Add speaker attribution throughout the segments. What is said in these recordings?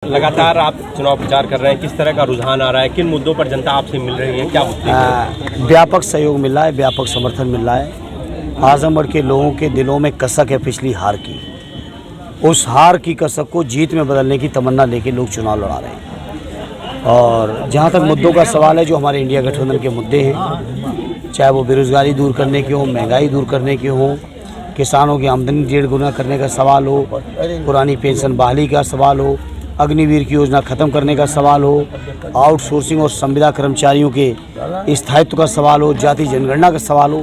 Speaker 1: लगातार आप चुनाव प्रचार कर रहे हैं, किस तरह का रुझान आ रहा है, किन मुद्दों पर जनता आपसे मिल रही है, क्या मुद्दे हैं?
Speaker 2: व्यापक सहयोग मिल रहा है, व्यापक समर्थन मिल रहा है। आजमगढ़ के लोगों के दिलों में कसक है पिछली हार की। उस हार की कसक को जीत में बदलने की तमन्ना लेके लोग चुनाव लड़ा रहे हैं। और जहाँ तक मुद्दों का सवाल है, जो हमारे इंडिया गठबंधन के मुद्दे हैं, चाहे वो बेरोजगारी दूर करने के हों, महंगाई दूर करने के हों, किसानों की आमदनी 1.5 गुना करने का सवाल हो, पुरानी पेंशन बहाली का सवाल हो, अग्निवीर की योजना खत्म करने का सवाल हो, आउटसोर्सिंग और संविदा कर्मचारियों के स्थायित्व का सवाल हो, जाति जनगणना का सवाल हो,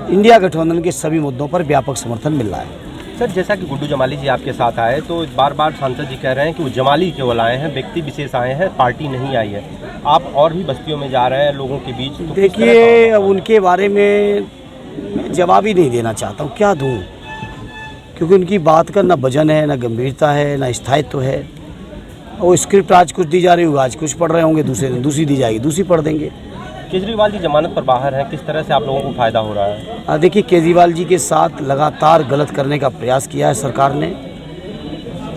Speaker 2: इंडिया गठबंधन के सभी मुद्दों पर व्यापक समर्थन मिल रहा है।
Speaker 1: सर, जैसा कि गुड्डू जमाली जी आपके साथ आए, तो बार बार सांसद जी कह रहे हैं कि वो जमाली केवल आए हैं, व्यक्ति विशेष आए हैं, पार्टी नहीं आई है। आप और भी बस्तियों में जा रहे हैं लोगों के बीच, तो
Speaker 2: देखिए, अब उनके बारे में मैं जवाब ही नहीं देना चाहता हूँ, क्या दूँ, क्योंकि उनकी बात का ना वजन है, ना गंभीरता है, ना स्थायित्व है। वो स्क्रिप्ट आज कुछ दी जा रही होगी, आज कुछ पढ़ रहे होंगे, दूसरे दिन दूसरी दी जाएगी, दूसरी पढ़ देंगे।
Speaker 1: केजरीवाल जी जमानत पर बाहर हैं, किस तरह से आप लोगों को फायदा हो रहा है?
Speaker 2: देखिए, केजरीवाल जी के साथ लगातार गलत करने का प्रयास किया है सरकार ने,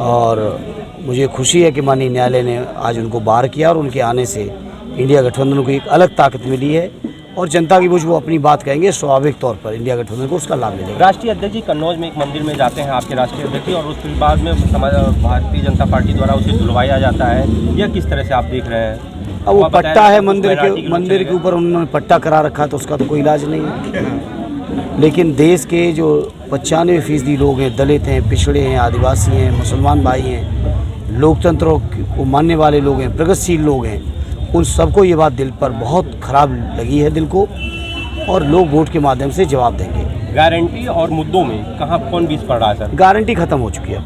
Speaker 2: और मुझे खुशी है कि माननीय न्यायालय ने आज उनको बाहर किया और उनके आने से इंडिया गठबंधन को एक अलग ताकत मिली है। और जनता की वो अपनी बात कहेंगे, स्वाभाविक तौर पर इंडिया गठबंधन को उसका लाभ मिलेगा।
Speaker 1: राष्ट्रीय अध्यक्ष जी कन्नौज में एक मंदिर में जाते हैं आपके राष्ट्रीय अध्यक्ष, और उसके बाद में भारतीय जनता पार्टी द्वारा उसे धुलवाया जाता है, यह किस तरह से आप देख रहे हैं?
Speaker 2: अब वो पट्टा है मंदिर के ऊपर उन्होंने पट्टा करा रखा, तो उसका तो कोई इलाज नहीं है। लेकिन देश के जो 95% लोग हैं, दलित हैं, पिछड़े हैं, आदिवासी हैं, मुसलमान भाई हैं, लोकतंत्र को मानने वाले लोग हैं, प्रगतिशील लोग हैं, उन सबको ये बात दिल पर बहुत खराब लगी है, दिल को, और लोग वोट के माध्यम से जवाब देंगे।
Speaker 1: गारंटी और मुद्दों में कहाँ कौन बीच पड़ रहा है सर?
Speaker 2: गारंटी खत्म हो चुकी है,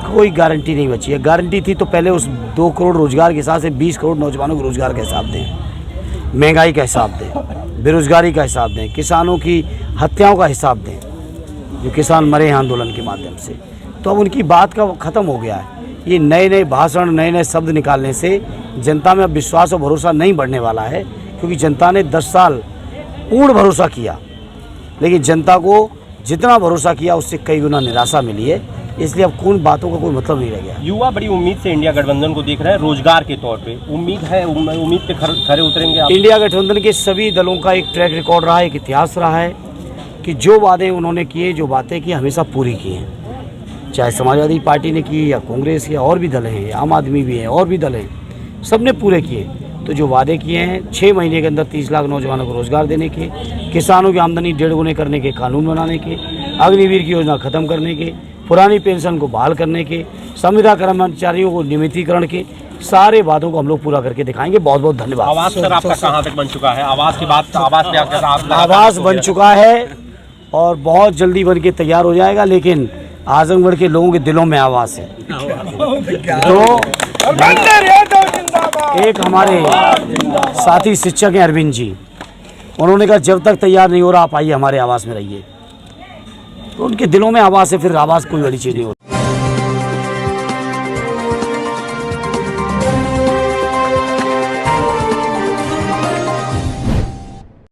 Speaker 2: कोई गारंटी नहीं बची है। गारंटी थी तो पहले उस 2 करोड़ रोजगार के हिसाब से 20 करोड़ नौजवानों को रोजगार का हिसाब दें, महंगाई का हिसाब दें, बेरोजगारी का हिसाब दें, किसानों की हत्याओं का हिसाब दें, जो किसान मरे हैं आंदोलन के माध्यम से। तो अब उनकी बात का ख़त्म हो गया है। ये नए नए भाषण, नए नए शब्द निकालने से जनता में अब विश्वास और भरोसा नहीं बढ़ने वाला है, क्योंकि जनता ने 10 साल पूर्ण भरोसा किया, लेकिन जनता को जितना भरोसा किया उससे कई गुना निराशा मिली है। इसलिए अब कौन बातों का कोई मतलब नहीं रह गया।
Speaker 1: युवा बड़ी उम्मीद से इंडिया गठबंधन को देख रहे हैं रोजगार के तौर पे, उम्मीद है, उम्मीद पे खरे उतरेंगे आप?
Speaker 2: इंडिया गठबंधन के सभी दलों का एक ट्रैक रिकॉर्ड रहा है, एक इतिहास रहा है कि जो वादे उन्होंने किए, जो बातें की, हमेशा पूरी की हैं। चाहे समाजवादी पार्टी ने की, या कांग्रेस, या और भी दल हैं, आम आदमी भी हैं, और भी दल हैं, सब ने पूरे किए। तो जो वादे किए हैं, 6 महीने के अंदर 30 लाख नौजवानों को रोजगार देने के, किसानों की आमदनी 1.5 गुने करने के, कानून बनाने के, अग्निवीर की योजना खत्म करने के, पुरानी पेंशन को बहाल करने के, संविदा कर्मचारियों को नियमितीकरण के, सारे वादों को हम लोग पूरा करके दिखाएंगे। बहुत बहुत धन्यवाद।
Speaker 1: आवास सर आपका कहाँ तक बन चुका है? आवास के बाद
Speaker 2: आवास बन चुका है और बहुत जल्दी बन के तैयार हो जाएगा, लेकिन आजमगढ़ के लोगों के दिलों में आवास है। तो एक हमारे साथी शिक्षक हैं अरविंद जी, उन्होंने कहा जब तक तैयार नहीं हो रहा आप आइए हमारे आवास में रहिए। तो उनके दिलों में आवास है, फिर आवास कोई बड़ी चीज़ नहीं होती।